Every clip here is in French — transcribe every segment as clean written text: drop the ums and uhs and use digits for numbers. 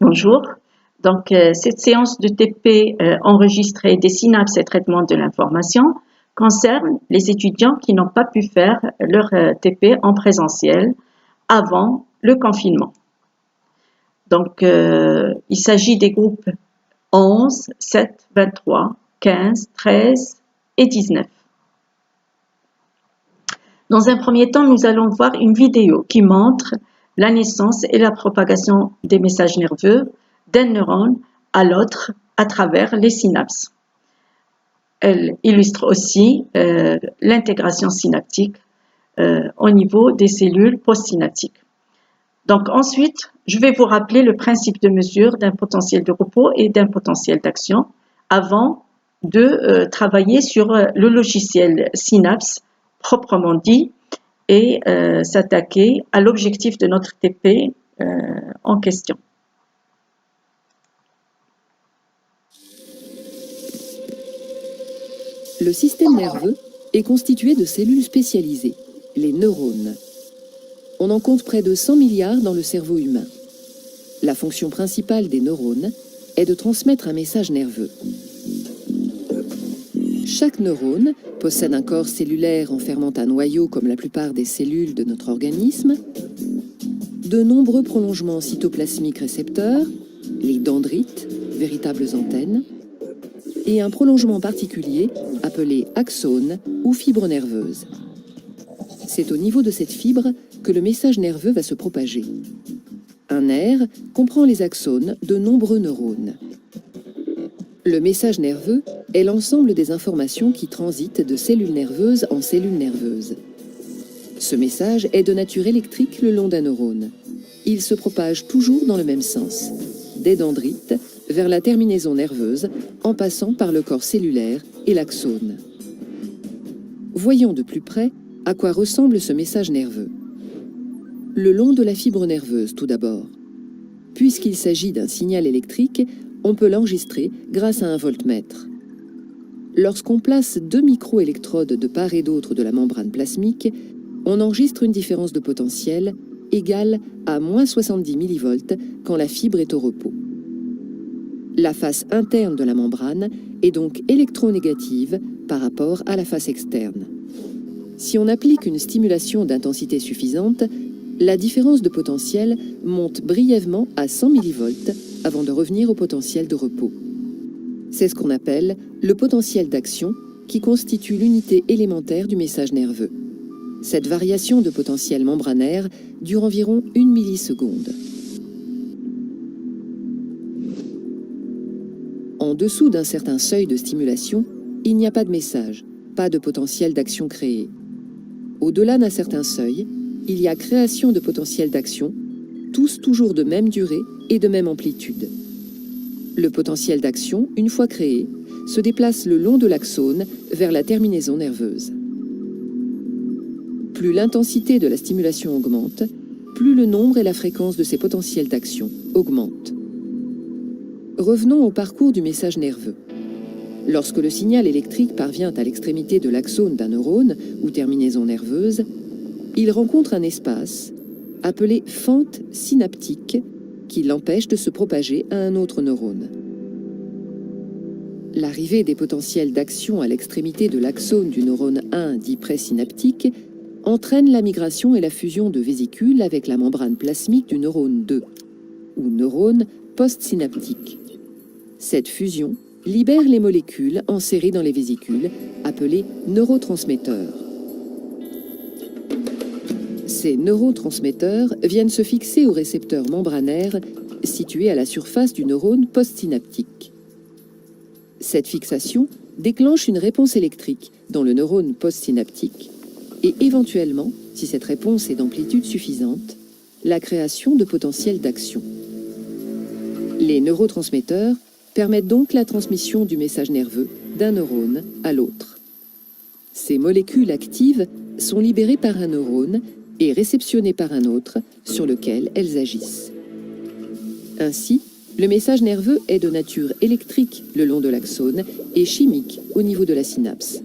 Bonjour. Cette séance de TP enregistrée des synapses et traitement de l'information concerne les étudiants qui n'ont pas pu faire leur TP en présentiel avant le confinement. Il s'agit des groupes 11, 7, 23, 15, 13 et 19. Dans un premier temps, nous allons voir une vidéo qui montre la naissance et la propagation des messages nerveux d'un neurone à l'autre à travers les synapses. Elle illustre aussi l'intégration synaptique au niveau des cellules postsynaptiques. Ensuite, je vais vous rappeler le principe de mesure d'un potentiel de repos et d'un potentiel d'action avant de travailler sur le logiciel Synapse proprement dit et s'attaquer à l'objectif de notre TP en question. Le système nerveux est constitué de cellules spécialisées, les neurones. On en compte près de 100 milliards dans le cerveau humain. La fonction principale des neurones est de transmettre un message nerveux. Chaque neurone possède un corps cellulaire enfermant un noyau comme la plupart des cellules de notre organisme, de nombreux prolongements cytoplasmiques récepteurs, les dendrites, véritables antennes, et un prolongement particulier appelé axone ou fibre nerveuse. C'est au niveau de cette fibre que le message nerveux va se propager. Un nerf comprend les axones de nombreux neurones. Le message nerveux est l'ensemble des informations qui transitent de cellules nerveuses en cellules nerveuses. Ce message est de nature électrique le long d'un neurone. Il se propage toujours dans le même sens, des dendrites vers la terminaison nerveuse en passant par le corps cellulaire et l'axone. Voyons de plus près à quoi ressemble ce message nerveux. Le long de la fibre nerveuse tout d'abord. Puisqu'il s'agit d'un signal électrique, on peut l'enregistrer grâce à un voltmètre. Lorsqu'on place 2 microélectrodes de part et d'autre de la membrane plasmique, on enregistre une différence de potentiel égale à moins 70 millivolts quand la fibre est au repos. La face interne de la membrane est donc électronégative par rapport à la face externe. Si on applique une stimulation d'intensité suffisante, la différence de potentiel monte brièvement à 100 millivolts avant de revenir au potentiel de repos. C'est ce qu'on appelle le potentiel d'action qui constitue l'unité élémentaire du message nerveux. Cette variation de potentiel membranaire dure environ 1 milliseconde. En dessous d'un certain seuil de stimulation, il n'y a pas de message, pas de potentiel d'action créé. Au-delà d'un certain seuil, il y a création de potentiel d'action, tous toujours de même durée et de même amplitude. Le potentiel d'action, une fois créé, se déplace le long de l'axone vers la terminaison nerveuse. Plus l'intensité de la stimulation augmente, plus le nombre et la fréquence de ces potentiels d'action augmentent. Revenons au parcours du message nerveux. Lorsque le signal électrique parvient à l'extrémité de l'axone d'un neurone ou terminaison nerveuse, il rencontre un espace appelé fente synaptique qui l'empêche de se propager à un autre neurone. L'arrivée des potentiels d'action à l'extrémité de l'axone du neurone 1 dit présynaptique entraîne la migration et la fusion de vésicules avec la membrane plasmique du neurone 2 ou neurone postsynaptique. Cette fusion libère les molécules enserrées dans les vésicules, appelées neurotransmetteurs. Ces neurotransmetteurs viennent se fixer aux récepteurs membranaires situés à la surface du neurone postsynaptique. Cette fixation déclenche une réponse électrique dans le neurone postsynaptique et éventuellement, si cette réponse est d'amplitude suffisante, la création de potentiels d'action. Les neurotransmetteurs permettent donc la transmission du message nerveux d'un neurone à l'autre. Ces molécules actives sont libérées par un neurone et réceptionnées par un autre sur lequel elles agissent. Ainsi, le message nerveux est de nature électrique le long de l'axone et chimique au niveau de la synapse.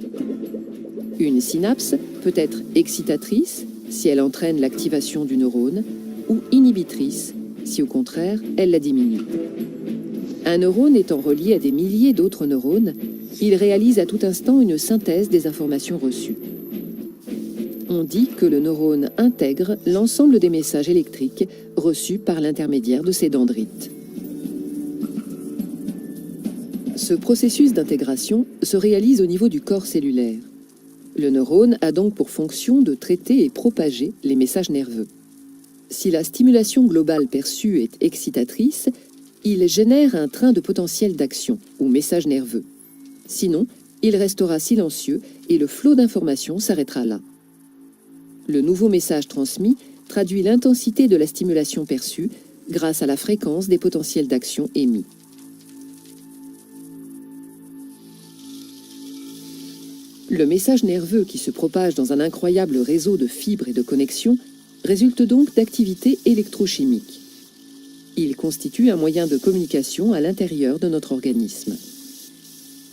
Une synapse peut être excitatrice si elle entraîne l'activation du neurone ou inhibitrice si au contraire, elle la diminue. Un neurone étant relié à des milliers d'autres neurones, il réalise à tout instant une synthèse des informations reçues. On dit que le neurone intègre l'ensemble des messages électriques reçus par l'intermédiaire de ces dendrites. Ce processus d'intégration se réalise au niveau du corps cellulaire. Le neurone a donc pour fonction de traiter et propager les messages nerveux. Si la stimulation globale perçue est excitatrice, il génère un train de potentiel d'action, ou message nerveux. Sinon, il restera silencieux et le flot d'informations s'arrêtera là. Le nouveau message transmis traduit l'intensité de la stimulation perçue grâce à la fréquence des potentiels d'action émis. Le message nerveux qui se propage dans un incroyable réseau de fibres et de connexions résulte donc d'activités électrochimiques. Il constitue un moyen de communication à l'intérieur de notre organisme.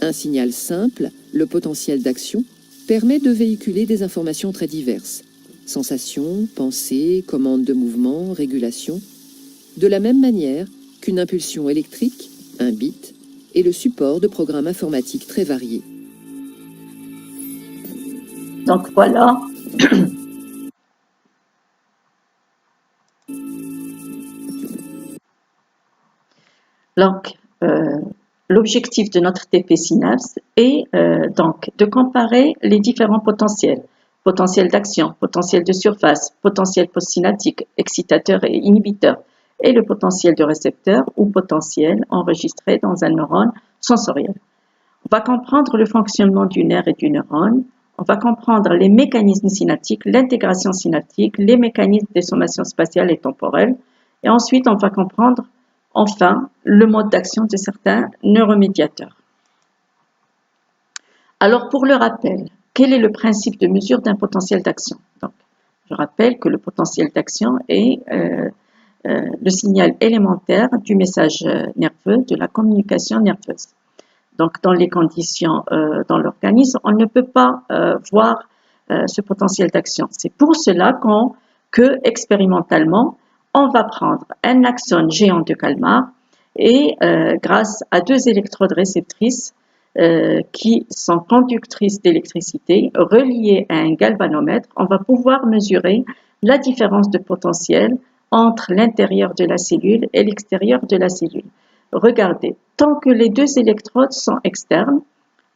Un signal simple, le potentiel d'action, permet de véhiculer des informations très diverses. Sensations, pensées, commandes de mouvement, régulation. De la même manière qu'une impulsion électrique, un bit, est le support de programmes informatiques très variés. Donc voilà. Donc, l'objectif de notre TP Synapse est donc de comparer les différents potentiels. Potentiel d'action, potentiel de surface, potentiel postsynaptique, excitateur et inhibiteur, et le potentiel de récepteur ou potentiel enregistré dans un neurone sensoriel. On va comprendre le fonctionnement du nerf et du neurone. On va comprendre les mécanismes synaptiques, l'intégration synaptique, les mécanismes des sommations spatiales et temporelles. Et ensuite, on va comprendre enfin le mode d'action de certains neuromédiateurs. Alors, pour le rappel, quel est le principe de mesure d'un potentiel d'action? Donc, je rappelle que le potentiel d'action est le signal élémentaire du message nerveux, de la communication nerveuse. Donc, dans les conditions dans l'organisme, on ne peut pas voir ce potentiel d'action. C'est pour cela que expérimentalement, on va prendre un axone géant de Kalmar et grâce à deux électrodes réceptrices qui sont conductrices d'électricité reliées à un galvanomètre, on va pouvoir mesurer la différence de potentiel entre l'intérieur de la cellule et l'extérieur de la cellule. Regardez, tant que les deux électrodes sont externes,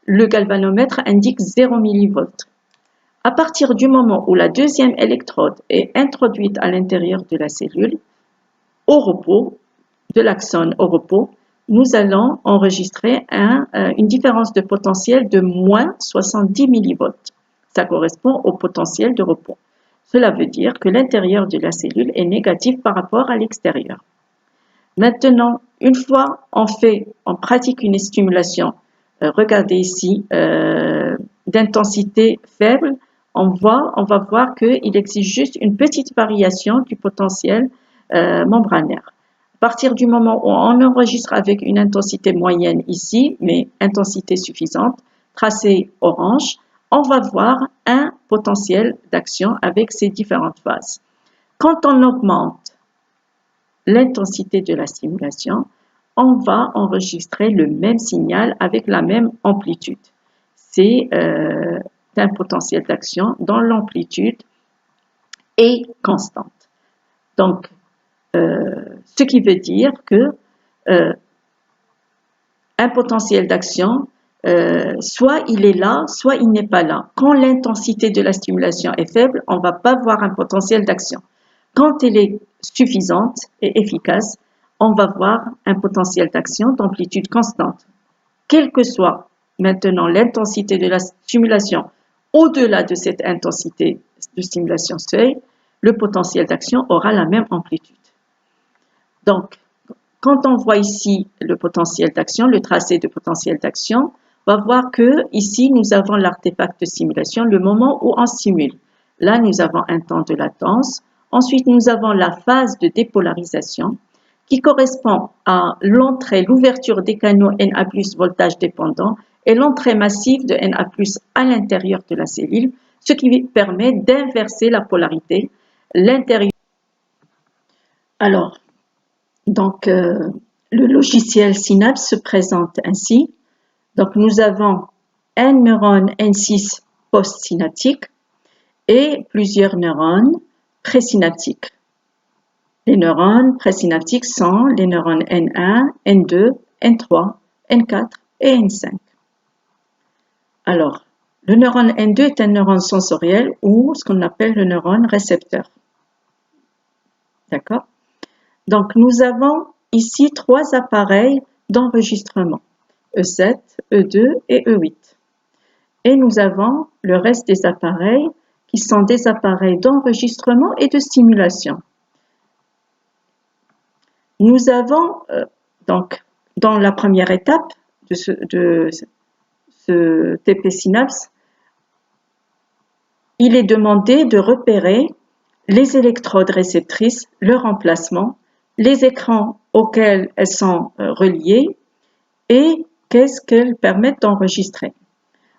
le galvanomètre indique 0 mV. À partir du moment où la deuxième électrode est introduite à l'intérieur de la cellule, au repos, de l'axone au repos, nous allons enregistrer une différence de potentiel de moins 70 mV. Ça correspond au potentiel de repos. Cela veut dire que l'intérieur de la cellule est négatif par rapport à l'extérieur. Maintenant, une fois on pratique une stimulation, regardez ici, d'intensité faible, on va voir qu'il existe juste une petite variation du potentiel membranaire. À partir du moment où on enregistre avec une intensité moyenne ici, mais intensité suffisante, tracé orange, on va voir un potentiel d'action avec ces différentes phases. Quand on augmente l'intensité de la stimulation, on va enregistrer le même signal avec la même amplitude. C'est un potentiel d'action dont l'amplitude est constante. Donc, ce qui veut dire que un potentiel d'action, soit il est là, soit il n'est pas là. Quand l'intensité de la stimulation est faible, on ne va pas voir un potentiel d'action. Quand elle est suffisante et efficace, on va voir un potentiel d'action d'amplitude constante. Quelle que soit maintenant l'intensité de la stimulation, au-delà de cette intensité de stimulation seuil, le potentiel d'action aura la même amplitude. Donc, quand on voit ici le potentiel d'action, le tracé de potentiel d'action, on va voir que ici nous avons l'artefact de simulation, le moment où on simule. Là, nous avons un temps de latence. Ensuite, nous avons la phase de dépolarisation qui correspond à l'entrée, l'ouverture des canaux Na+ voltage dépendant et l'entrée massive de Na+ à l'intérieur de la cellule, ce qui permet d'inverser la polarité. L'intérieur. Alors, Donc, le logiciel Synapse se présente ainsi. Donc, nous avons un neurone N6 postsynaptique et plusieurs neurones présynaptiques. Les neurones présynaptiques sont les neurones N1, N2, N3, N4 et N5. Alors, le neurone N2 est un neurone sensoriel ou ce qu'on appelle le neurone récepteur. D'accord? Donc, nous avons ici 3 appareils d'enregistrement, E7, E2 et E8. Et nous avons le reste des appareils qui sont des appareils d'enregistrement et de stimulation. Nous avons donc dans la première étape de ce TP Synapse, il est demandé de repérer les électrodes réceptrices, leur emplacement, les écrans auxquels elles sont reliées et qu'est-ce qu'elles permettent d'enregistrer.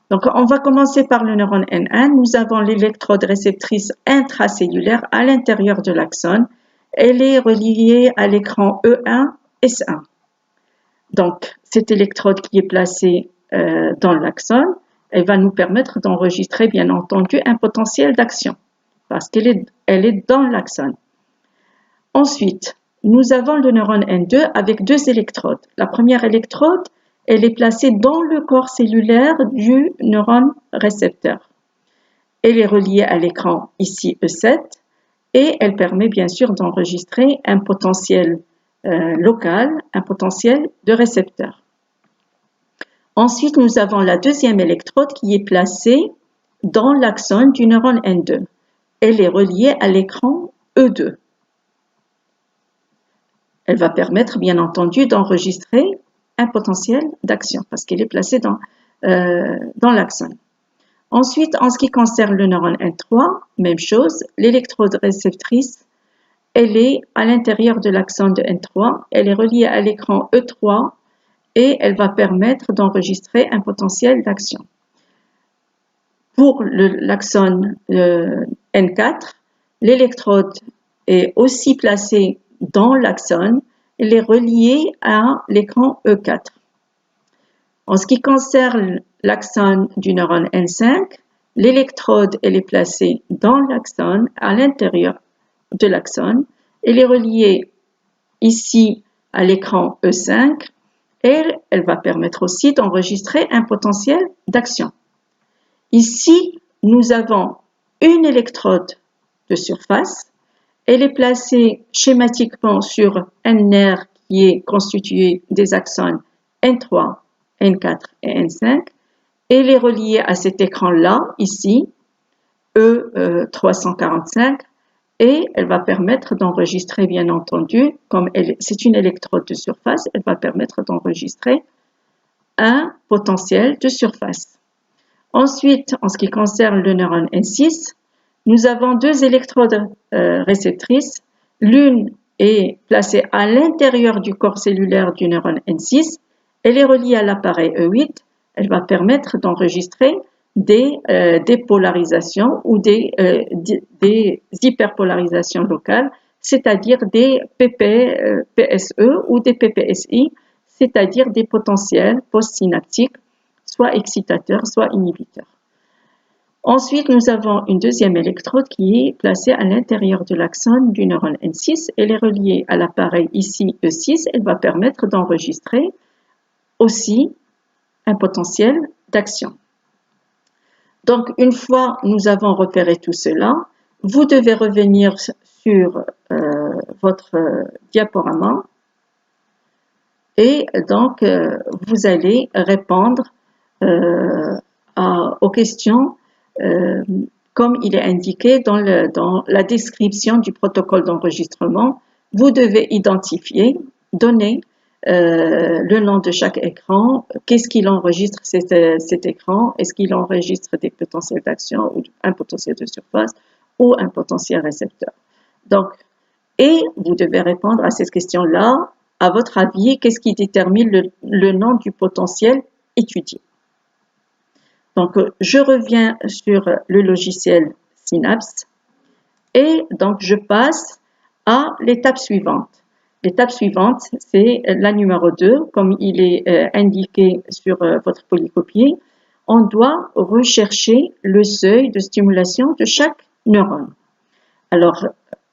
Donc, on va commencer par le neurone N1. Nous avons l'électrode réceptrice intracellulaire à l'intérieur de l'axone. Elle est reliée à l'écran E1, S1. Donc, cette électrode qui est placée dans l'axone, elle va nous permettre d'enregistrer, bien entendu, un potentiel d'action parce qu'elle est dans l'axone. Ensuite, nous avons le neurone N2 avec 2 électrodes. La première électrode, elle est placée dans le corps cellulaire du neurone récepteur. Elle est reliée à l'écran ici E7 et elle permet bien sûr d'enregistrer un potentiel local, un potentiel de récepteur. Ensuite, nous avons la deuxième électrode qui est placée dans l'axone du neurone N2. Elle est reliée à l'écran E2. Elle va permettre bien entendu d'enregistrer un potentiel d'action parce qu'elle est placée dans l'axone. Ensuite, en ce qui concerne le neurone N3, même chose, l'électrode réceptrice, elle est à l'intérieur de l'axone de N3, elle est reliée à l'écran E3 et elle va permettre d'enregistrer un potentiel d'action. Pour l'axone N4, l'électrode est aussi placée dans l'axone, elle est reliée à l'écran E4. En ce qui concerne l'axone du neurone N5, l'électrode elle est placée dans l'axone, à l'intérieur de l'axone, elle est reliée ici à l'écran E5 et elle va permettre aussi d'enregistrer un potentiel d'action. Ici, nous avons une électrode de surface. Elle est placée schématiquement sur un nerf qui est constitué des axones N3, N4 et N5. Elle est reliée à cet écran-là, ici, E345, et elle va permettre d'enregistrer, bien entendu, comme c'est une électrode de surface, elle va permettre d'enregistrer un potentiel de surface. Ensuite, en ce qui concerne le neurone N6, nous avons 2 électrodes réceptrices. L'une est placée à l'intérieur du corps cellulaire du neurone N6. Elle est reliée à l'appareil E8. Elle va permettre d'enregistrer des dépolarisations ou des hyperpolarisations locales, c'est-à-dire des PSE ou des PPSI, c'est-à-dire des potentiels postsynaptiques, soit excitateurs, soit inhibiteurs. Ensuite, nous avons une deuxième électrode qui est placée à l'intérieur de l'axone du neurone N6. Elle est reliée à l'appareil ici E6. Elle va permettre d'enregistrer aussi un potentiel d'action. Donc, une fois nous avons repéré tout cela, vous devez revenir sur votre diaporama et donc vous allez répondre aux questions comme il est indiqué dans la description du protocole d'enregistrement. Vous devez identifier, donner le nom de chaque écran, qu'est-ce qu'il enregistre cet écran, est-ce qu'il enregistre des potentiels d'action ou un potentiel de surface ou un potentiel récepteur. Donc, et vous devez répondre à cette question-là, à votre avis, qu'est-ce qui détermine le nom du potentiel étudié. Donc, je reviens sur le logiciel Synapse et donc je passe à l'étape suivante. L'étape suivante, c'est la numéro 2, comme il est indiqué sur votre polycopier. On doit rechercher le seuil de stimulation de chaque neurone. Alors,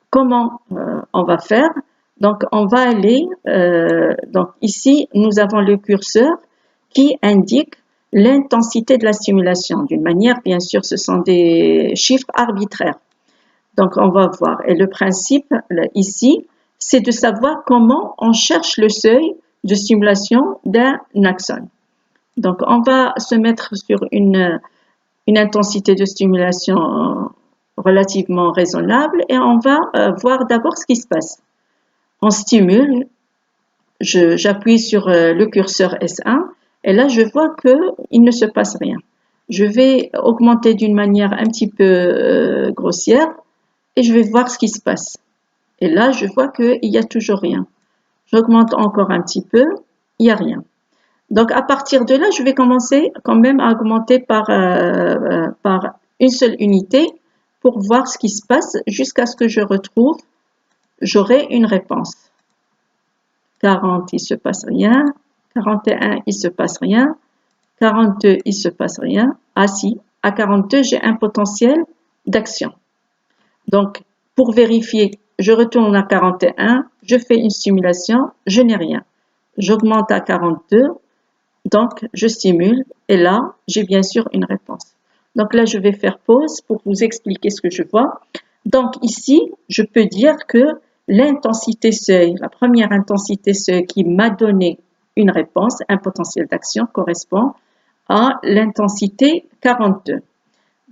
comment on va faire? Donc, on va aller, donc ici, nous avons le curseur qui indique l'intensité de la stimulation. D'une manière, bien sûr, ce sont des chiffres arbitraires. Donc, on va voir. Et le principe, ici, c'est de savoir comment on cherche le seuil de stimulation d'un axone. Donc, on va se mettre sur une intensité de stimulation relativement raisonnable et on va voir d'abord ce qui se passe. On stimule, j'appuie sur le curseur S1 et là, je vois qu'il ne se passe rien. Je vais augmenter d'une manière un petit peu grossière et je vais voir ce qui se passe. Et là, je vois qu'il n'y a toujours rien. J'augmente encore un petit peu, il n'y a rien. Donc, à partir de là, je vais commencer quand même à augmenter par une seule unité pour voir ce qui se passe jusqu'à ce que j'aurai une réponse. 40, il se passe rien. 41, il se passe rien. 42, il se passe rien. Ah si, à 42, j'ai un potentiel d'action. Donc, pour vérifier, je retourne à 41, je fais une stimulation, je n'ai rien. J'augmente à 42, donc je stimule et là, j'ai bien sûr une réponse. Donc là, je vais faire pause pour vous expliquer ce que je vois. Donc ici, je peux dire que l'intensité seuil, la première intensité seuil qui m'a donné une réponse, un potentiel d'action, correspond à l'intensité 42.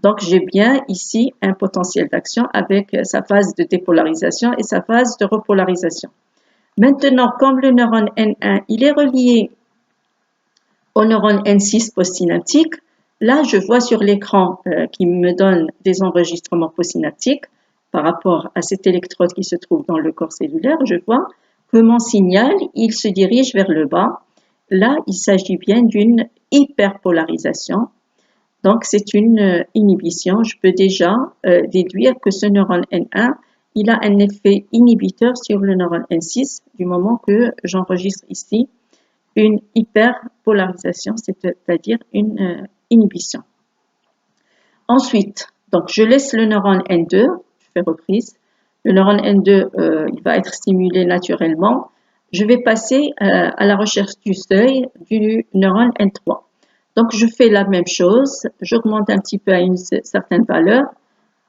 Donc, j'ai bien ici un potentiel d'action avec sa phase de dépolarisation et sa phase de repolarisation. Maintenant, comme le neurone N1, il est relié au neurone N6 postsynaptique, là, je vois sur l'écran qui me donne des enregistrements postsynaptiques par rapport à cette électrode qui se trouve dans le corps cellulaire. Je vois que mon signal, il se dirige vers le bas. Là, il s'agit bien d'une hyperpolarisation. Donc, c'est une inhibition. Je peux déjà déduire que ce neurone N1, il a un effet inhibiteur sur le neurone N6 du moment que j'enregistre ici une hyperpolarisation, c'est-à-dire une inhibition. Ensuite, donc je laisse le neurone N2, je fais reprise. Le neurone N2, il va être stimulé naturellement. Je vais passer à la recherche du seuil du neurone N3. Donc, je fais la même chose, j'augmente un petit peu à une certaine valeur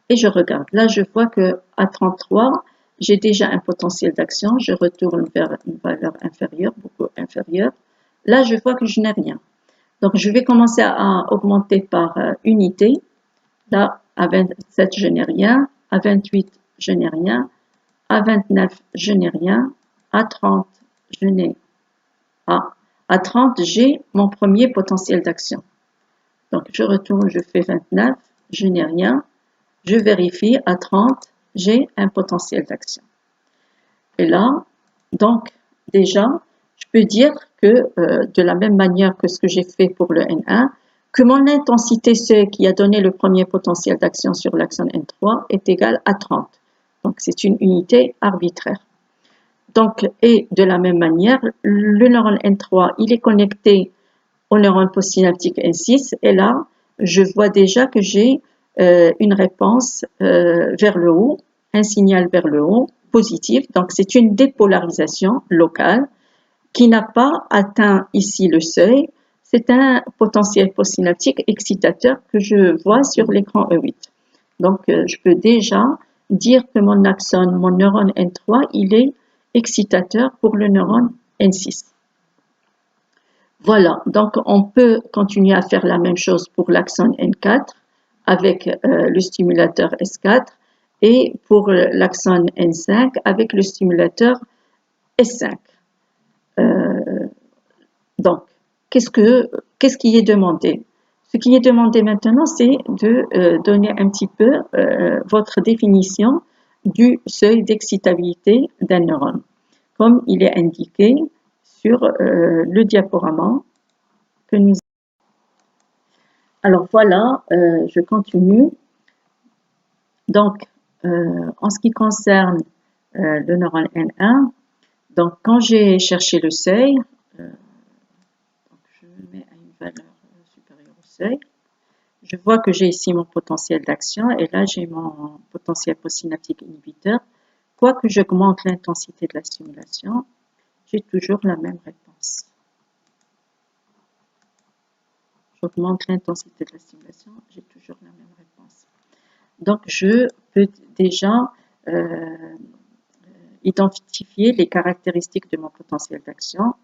et je regarde. Là, je vois que à 33, j'ai déjà un potentiel d'action. Je retourne vers une valeur inférieure, beaucoup inférieure. Là, je vois que je n'ai rien. Donc, je vais commencer à augmenter par unité. Là, à 27, je n'ai rien. À 28, je n'ai rien. À 29, je n'ai rien. À 30, je n'ai pas. À 30, j'ai mon premier potentiel d'action. Donc, je retourne, je fais 29, je n'ai rien. Je vérifie, à 30, j'ai un potentiel d'action. Et là, donc, déjà, je peux dire que, de la même manière que ce que j'ai fait pour le N1, que mon intensité C qui a donné le premier potentiel d'action sur l'axone N3 est égale à 30. Donc, c'est une unité arbitraire. Donc, et de la même manière, le neurone N3, il est connecté au neurone postsynaptique N6 et là, je vois déjà que j'ai une réponse vers le haut, un signal vers le haut positif. Donc, c'est une dépolarisation locale qui n'a pas atteint ici le seuil. C'est un potentiel postsynaptique excitateur que je vois sur l'écran E8. Donc, je peux déjà dire que mon axone, mon neurone N3, il est excitateur pour le neurone N6. Voilà, donc on peut continuer à faire la même chose pour l'axone N4 avec le stimulateur S4 et pour l'axone N5 avec le stimulateur S5. Donc, qu'est-ce qui est demandé? Ce qui est demandé maintenant, c'est de donner un petit peu votre définition du seuil d'excitabilité d'un neurone, comme il est indiqué sur le diaporama que nous avons. Alors voilà, je continue. Donc, en ce qui concerne le neurone N1, Donc, quand j'ai cherché le seuil, donc je mets à une valeur supérieure au seuil, je vois que j'ai ici mon potentiel d'action et là j'ai mon potentiel postsynaptique inhibiteur. Quoi que j'augmente l'intensité de la stimulation, j'ai toujours la même réponse. J'augmente l'intensité de la stimulation, j'ai toujours la même réponse. Donc, je peux déjà identifier les caractéristiques de mon potentiel d'action.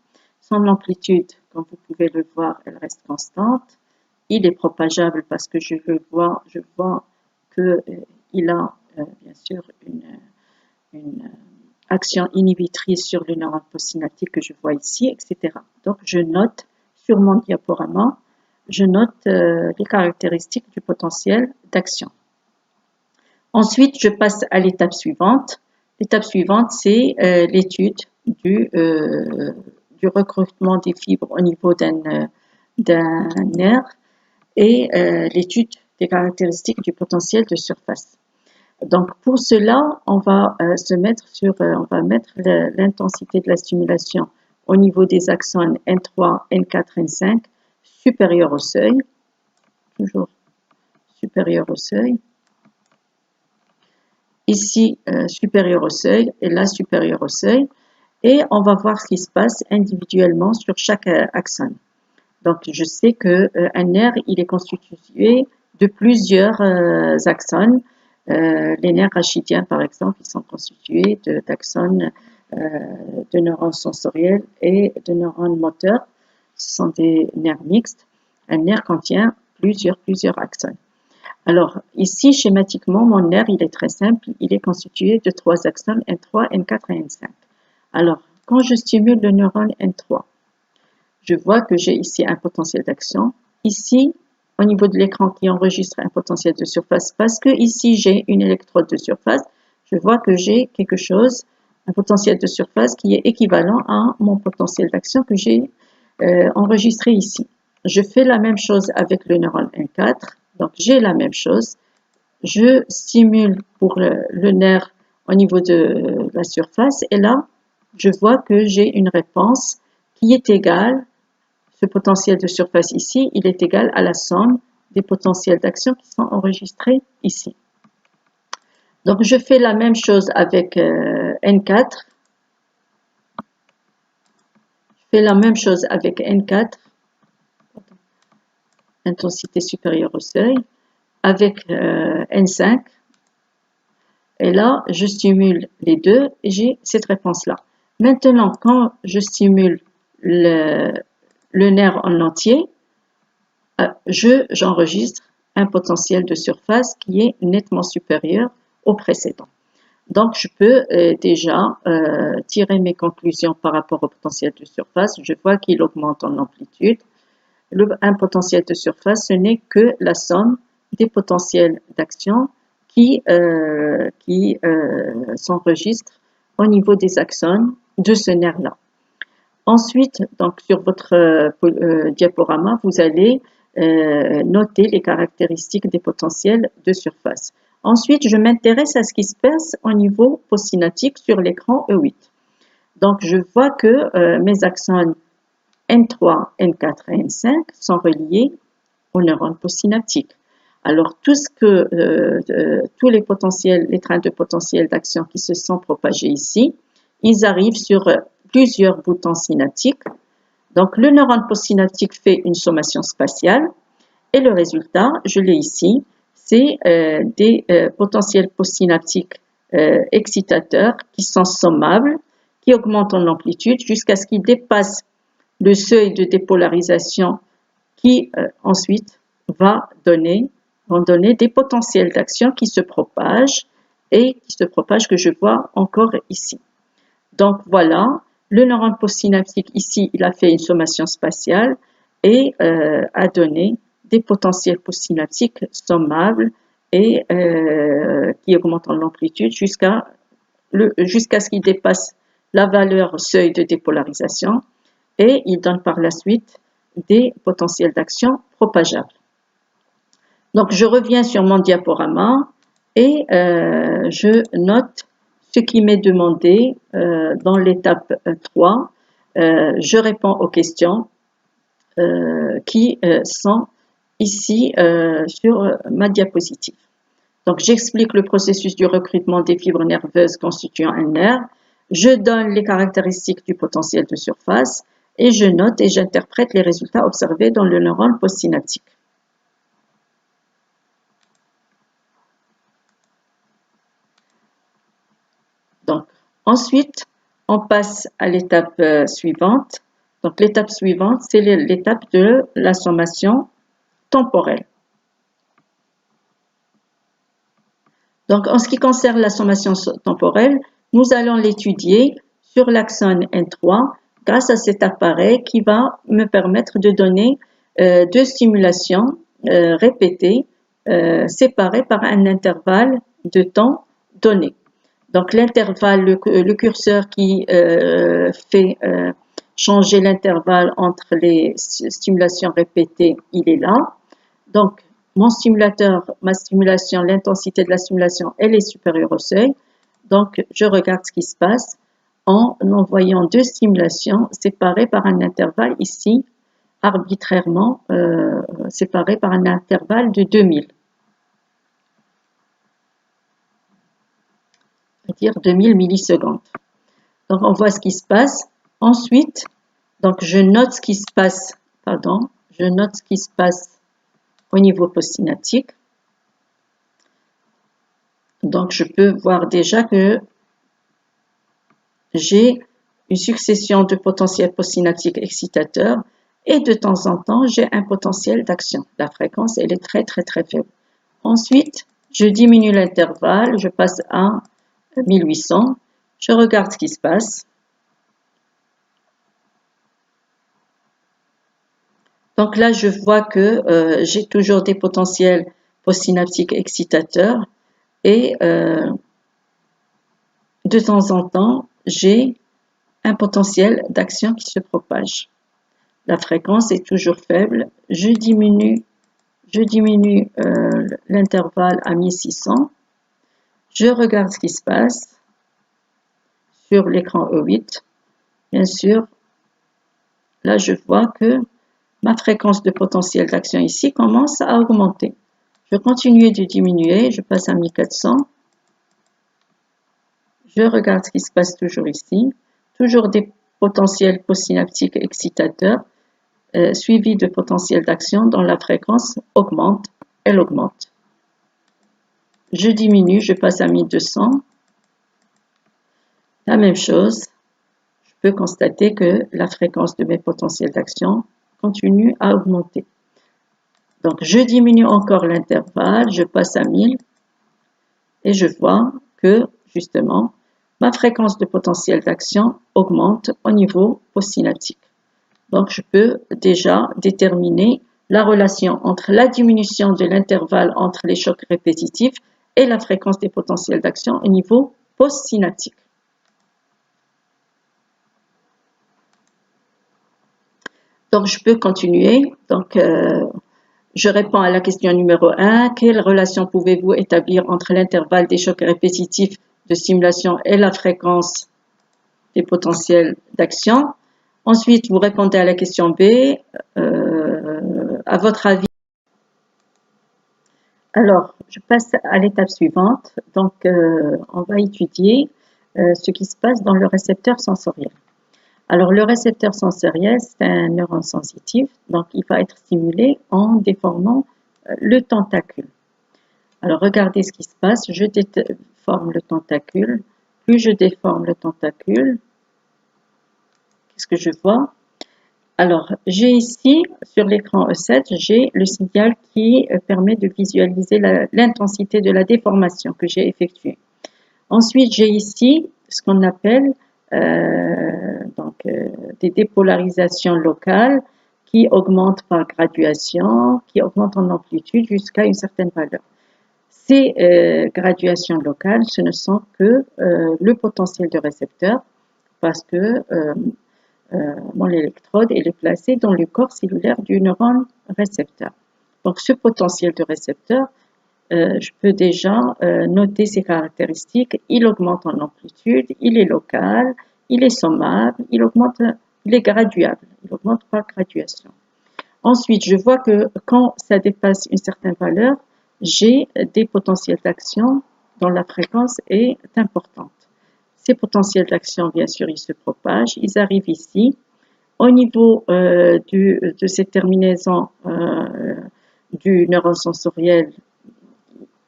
Son amplitude, comme vous pouvez le voir, elle reste constante. Il est propageable parce que je vois qu'il a bien sûr une action inhibitrice sur le neurone postsynaptique que je vois ici, etc. Donc, je note sur mon diaporama, je note les caractéristiques du potentiel d'action. Ensuite, je passe à l'étape suivante. L'étape suivante, c'est l'étude du recrutement des fibres au niveau d'un nerf et l'étude des caractéristiques du potentiel de surface. Donc, pour cela, on va on va mettre l'intensité de la stimulation au niveau des axones N3, N4, N5 supérieur au seuil, toujours supérieur au seuil. Ici, supérieur au seuil et là, supérieur au seuil. Et on va voir ce qui se passe individuellement sur chaque axone. Donc, je sais qu'un nerf, il est constitué de plusieurs axones. Les nerfs rachidiens, par exemple, ils sont constitués d'axones de neurones sensoriels et de neurones moteurs. Ce sont des nerfs mixtes. Un nerf contient plusieurs axones. Alors, ici, schématiquement, mon nerf, il est très simple. Il est constitué de 3 axones, N3, N4 et N5. Alors, quand je stimule le neurone N3, je vois que j'ai ici un potentiel d'action. Ici, au niveau de l'écran qui enregistre un potentiel de surface, parce que ici, j'ai une électrode de surface, je vois que j'ai quelque chose, un potentiel de surface qui est équivalent à mon potentiel d'action que j'ai enregistré ici. Je fais la même chose avec le neurone N4. Donc, j'ai la même chose. Je stimule pour le nerf au niveau de la surface et là, je vois que j'ai une réponse qui est égale, ce potentiel de surface ici, il est égal à la somme des potentiels d'action qui sont enregistrés ici. Donc, je fais la même chose avec N4. Je fais la même chose avec N4. Intensité supérieure au seuil, avec N5. Et là, je stimule les deux et j'ai cette réponse-là. Maintenant, quand je stimule le nerf en entier, j'enregistre un potentiel de surface qui est nettement supérieur au précédent. Donc, je peux déjà tirer mes conclusions par rapport au potentiel de surface. Je vois qu'il augmente en amplitude. Un potentiel de surface, ce n'est que la somme des potentiels d'action qui s'enregistrent au niveau des axones de ce nerf-là. Ensuite, donc sur votre diaporama, vous allez noter les caractéristiques des potentiels de surface. Ensuite, je m'intéresse à ce qui se passe au niveau postsynaptique sur l'écran E8. Donc, je vois que mes axones N3, N4 et N5 sont reliés aux neurones postsynaptiques. Alors, tous les potentiels, les trains de potentiel d'action qui se sont propagés ici, ils arrivent sur plusieurs boutons synaptiques. Donc, le neurone postsynaptique fait une sommation spatiale et le résultat, je l'ai ici, c'est des potentiels postsynaptiques excitateurs qui sont sommables, qui augmentent en amplitude jusqu'à ce qu'ils dépassent le seuil de dépolarisation qui ensuite vont donner des potentiels d'action qui se propagent et que je vois encore ici. Donc voilà, le neurone postsynaptique ici, il a fait une sommation spatiale et a donné des potentiels postsynaptiques sommables et qui augmentent en amplitude jusqu'à ce qu'ils dépassent la valeur seuil de dépolarisation et il donne par la suite des potentiels d'action propageables. Donc, je reviens sur mon diaporama et je note ce qui m'est demandé dans l'étape 3. Je réponds aux questions qui sont ici sur ma diapositive. Donc, j'explique le processus du recrutement des fibres nerveuses constituant un nerf. Je donne les caractéristiques du potentiel de surface et je note et j'interprète les résultats observés dans le neurone postsynaptique. Donc, ensuite, on passe à l'étape suivante. Donc, l'étape suivante, c'est l'étape de la sommation temporelle. Donc, en ce qui concerne la sommation temporelle, nous allons l'étudier sur l'axone N3 grâce à cet appareil qui va me permettre de donner deux stimulations répétées, séparées par un intervalle de temps donné. Donc, l'intervalle, le curseur qui fait changer l'intervalle entre les stimulations répétées, il est là. Donc, mon stimulateur, ma stimulation, l'intensité de la stimulation, elle est supérieure au seuil. Donc, je regarde ce qui se passe en envoyant deux stimulations séparées par un intervalle ici, arbitrairement séparées par un intervalle de 2000. C'est-à-dire 2000 millisecondes. Donc, on voit ce qui se passe. Ensuite, donc, je note ce qui se passe, au niveau postsynaptique. Donc, je peux voir déjà que j'ai une succession de potentiels postsynaptiques excitateurs et de temps en temps, j'ai un potentiel d'action. La fréquence, elle est très, très, très faible. Ensuite, je diminue l'intervalle, je passe à 1800. Je regarde ce qui se passe. Donc là, je vois que j'ai toujours des potentiels postsynaptiques excitateurs et de temps en temps, j'ai un potentiel d'action qui se propage. La fréquence est toujours faible. Je diminue l'intervalle à 1600. Je regarde ce qui se passe sur l'écran E8. Bien sûr, là, je vois que ma fréquence de potentiel d'action ici commence à augmenter. Je continue de diminuer, je passe à 1400. Je regarde ce qui se passe toujours ici. Toujours des potentiels postsynaptiques excitateurs suivis de potentiels d'action dont la fréquence augmente, elle augmente. Je diminue, je passe à 1200. La même chose, je peux constater que la fréquence de mes potentiels d'action continue à augmenter. Donc, je diminue encore l'intervalle, je passe à 1000 et je vois que, justement, ma fréquence de potentiel d'action augmente au niveau postsynaptique. Donc, je peux déjà déterminer la relation entre la diminution de l'intervalle entre les chocs répétitifs et la fréquence des potentiels d'action au niveau postsynaptique. Donc, je peux continuer. Donc, je réponds à la question numéro 1. Quelle relation pouvez-vous établir entre l'intervalle des chocs répétitifs de stimulation et la fréquence des potentiels d'action? Ensuite, vous répondez à la question B. À votre avis? Alors, je passe à l'étape suivante. Donc, on va étudier ce qui se passe dans le récepteur sensoriel. Alors, le récepteur sensoriel, c'est un neurone sensitif, donc il va être stimulé en déformant le tentacule. Alors, regardez ce qui se passe. Je déforme le tentacule. Plus je déforme le tentacule, qu'est-ce que je vois? Alors, j'ai ici, sur l'écran E7, j'ai le signal qui permet de visualiser l'intensité de la déformation que j'ai effectuée. Ensuite, j'ai ici ce qu'on appelle des dépolarisations locales qui augmentent par graduation, qui augmentent en amplitude jusqu'à une certaine valeur. Ces graduations locales, ce ne sont que le potentiel de récepteur parce que mon électrode elle est placée dans le corps cellulaire du neurone récepteur. Donc ce potentiel de récepteur je peux déjà noter ses caractéristiques. Il augmente en amplitude, il est local, il est sommable, il est graduable, il augmente par graduation. Ensuite, je vois que quand ça dépasse une certaine valeur, j'ai des potentiels d'action dont la fréquence est importante. Ces potentiels d'action, bien sûr, ils se propagent, ils arrivent ici. Au niveau de cette terminaison du neurone sensoriel,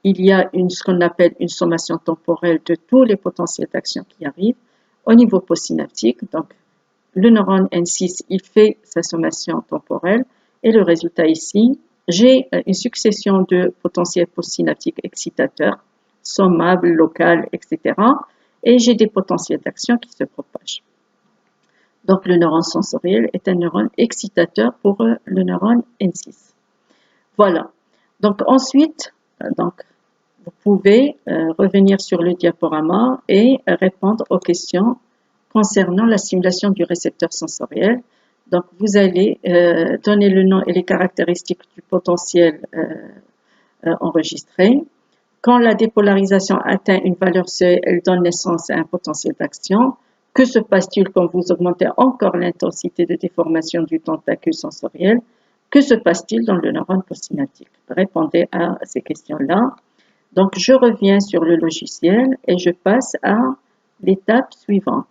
il y a ce qu'on appelle une sommation temporelle de tous les potentiels d'action qui arrivent. Au niveau postsynaptique, donc le neurone N6, il fait sa sommation temporelle et le résultat ici, j'ai une succession de potentiels postsynaptiques excitateurs, sommables, locales, etc. Et j'ai des potentiels d'action qui se propagent. Donc le neurone sensoriel est un neurone excitateur pour le neurone N6. Voilà. Donc ensuite, vous pouvez revenir sur le diaporama et répondre aux questions concernant la stimulation du récepteur sensoriel. Donc, vous allez donner le nom et les caractéristiques du potentiel enregistré. Quand la dépolarisation atteint une valeur seuil, elle donne naissance à un potentiel d'action. Que se passe-t-il quand vous augmentez encore l'intensité de déformation du tentacule sensoriel? Que se passe-t-il dans le neurone postsynaptique? Répondez à ces questions-là. Donc, je reviens sur le logiciel et je passe à l'étape suivante.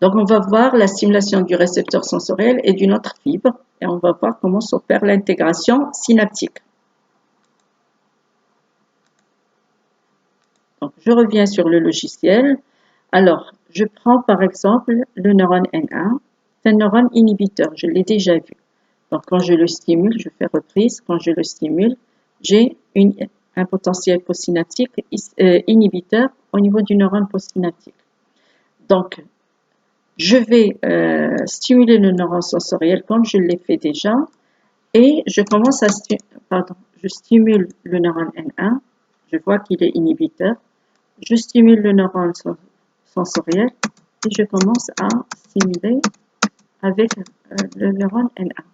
Donc, on va voir la stimulation du récepteur sensoriel et d'une autre fibre et on va voir comment s'opère l'intégration synaptique. Donc, je reviens sur le logiciel. Alors, je prends par exemple le neurone N1. C'est un neurone inhibiteur, je l'ai déjà vu. Donc, quand je le stimule, je fais reprise. Quand je le stimule, j'ai un potentiel postsynaptique inhibiteur au niveau du neurone postsynaptique. Donc, je vais stimuler le neurone sensoriel comme je l'ai fait déjà et je commence à je stimule le neurone N1. Je vois qu'il est inhibiteur. Je stimule le neurone sensoriel et je commence à stimuler avec le neurone N1.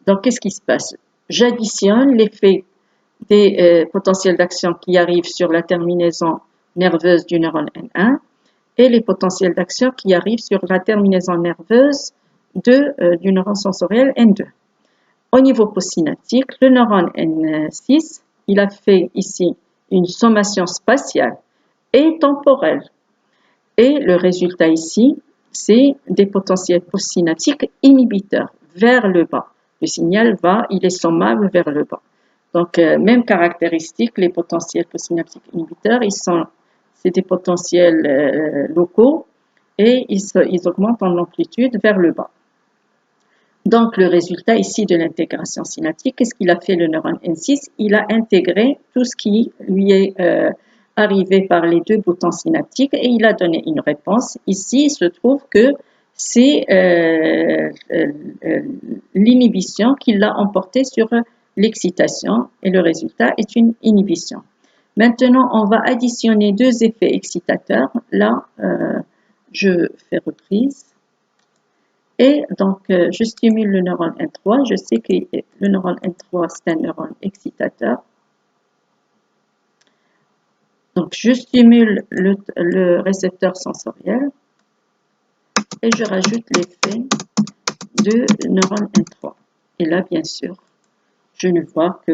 Donc, qu'est-ce qui se passe? J'additionne l'effet des potentiels d'action qui arrivent sur la terminaison nerveuse du neurone N1 et les potentiels d'action qui arrivent sur la terminaison nerveuse du neurone sensoriel N2. Au niveau postsynaptique, le neurone N6, il a fait ici une sommation spatiale et temporelle. Et le résultat ici, c'est des potentiels postsynaptiques inhibiteurs vers le bas. Le signal va, il est sommable vers le bas. Donc, même caractéristique, les potentiels postsynaptiques inhibiteurs, c'est des potentiels locaux et ils augmentent en amplitude vers le bas. Donc, le résultat ici de l'intégration synaptique, qu'est-ce qu'il a fait le neurone N6? Il a intégré tout ce qui lui est arrivé par les deux boutons synaptiques et il a donné une réponse. Ici, il se trouve que c'est l'inhibition qui l'a emporté sur l'excitation et le résultat est une inhibition. Maintenant, on va additionner deux effets excitateurs. Là, je fais reprise. Et donc, je stimule le neurone N3. Je sais que le neurone N3, c'est un neurone excitateur. Donc, je stimule le récepteur sensoriel et je rajoute l'effet de neurone N3. Et là, bien sûr, je ne vois que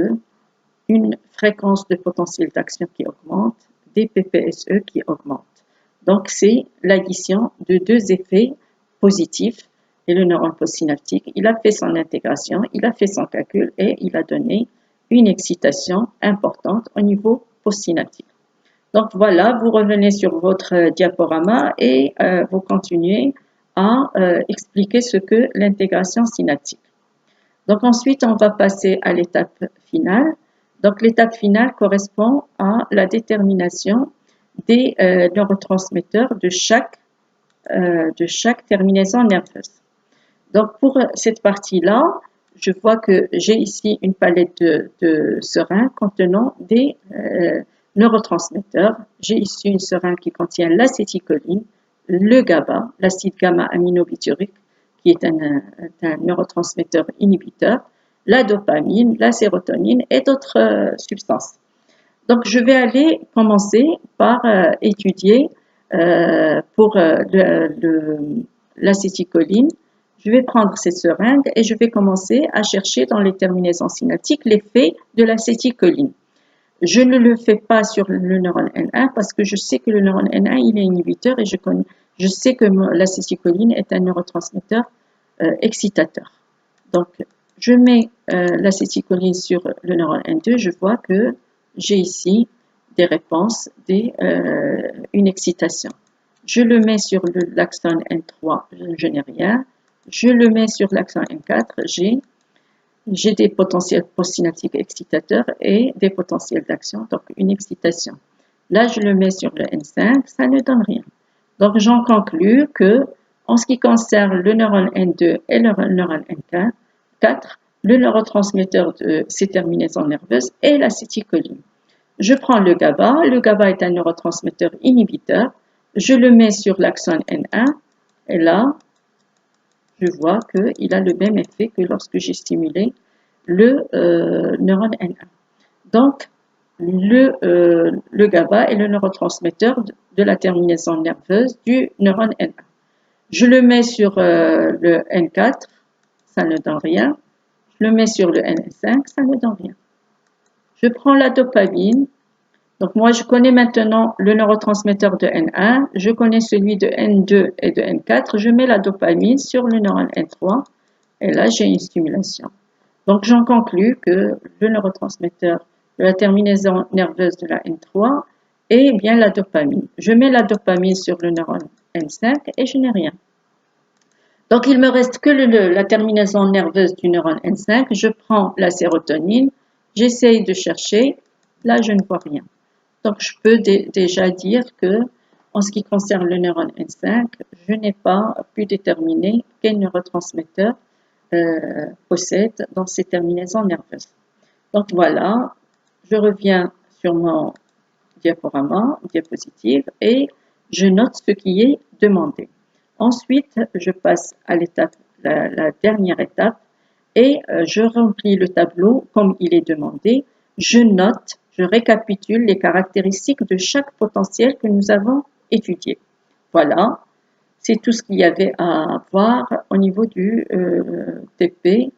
une fréquence de potentiel d'action qui augmente, des PPSE qui augmentent. Donc, c'est l'addition de deux effets positifs. Et le neurone postsynaptique, il a fait son intégration, il a fait son calcul et il a donné une excitation importante au niveau postsynaptique. Donc voilà, vous revenez sur votre diaporama et vous continuez à expliquer ce que l'intégration synaptique. Donc ensuite, on va passer à l'étape finale. Donc l'étape finale correspond à la détermination des neurotransmetteurs de chaque terminaison nerveuse. Donc pour cette partie-là, je vois que j'ai ici une palette de seringues contenant des neurotransmetteurs. J'ai ici une seringue qui contient l'acétylcholine, le GABA, l'acide gamma-aminobutyrique, qui est un neurotransmetteur inhibiteur, la dopamine, la sérotonine et d'autres substances. Donc, je vais aller commencer par étudier pour l'acétylcholine. Je vais prendre cette seringue et je vais commencer à chercher dans les terminaisons synaptiques l'effet de l'acétylcholine. Je ne le fais pas sur le neurone N1 parce que je sais que le neurone N1 il est inhibiteur et je sais que l'acétylcholine est un neurotransmetteur excitateur. Donc, je mets l'acétylcholine sur le neurone N2, je vois que j'ai ici des réponses, une excitation. Je le mets sur l'axone N3, je n'ai rien. Je le mets sur l'axone N4, j'ai des potentiels postsynaptiques excitateurs et des potentiels d'action, donc une excitation. Là, je le mets sur le N5, ça ne donne rien. Donc, j'en conclus que, en ce qui concerne le neurone N2 et le neurone N4, le neurotransmetteur de ces terminaisons nerveuses est l'acétylcholine. Je prends le GABA est un neurotransmetteur inhibiteur, je le mets sur l'axone N1, et là, je vois qu'il a le même effet que lorsque j'ai stimulé le neurone N1. Donc, le GABA est le neurotransmetteur de la terminaison nerveuse du neurone N1. Je le mets sur le N4, ça ne donne rien. Je le mets sur le N5, ça ne donne rien. Je prends la dopamine. Donc, moi, je connais maintenant le neurotransmetteur de N1, je connais celui de N2 et de N4, je mets la dopamine sur le neurone N3, et là, j'ai une stimulation. Donc, j'en conclus que le neurotransmetteur de la terminaison nerveuse de la N3 est bien la dopamine. Je mets la dopamine sur le neurone N5 et je n'ai rien. Donc, il me reste que la terminaison nerveuse du neurone N5. Je prends la sérotonine, j'essaye de chercher, là, je ne vois rien. Donc, je peux déjà dire que, en ce qui concerne le neurone N5, je n'ai pas pu déterminer quel neurotransmetteur possède dans ces terminaisons nerveuses. Donc, voilà, je reviens sur mon diapositive et je note ce qui est demandé. Ensuite, je passe à la dernière étape et je remplis le tableau comme il est demandé. Je note, je récapitule les caractéristiques de chaque potentiel que nous avons étudié. Voilà, c'est tout ce qu'il y avait à voir au niveau du TP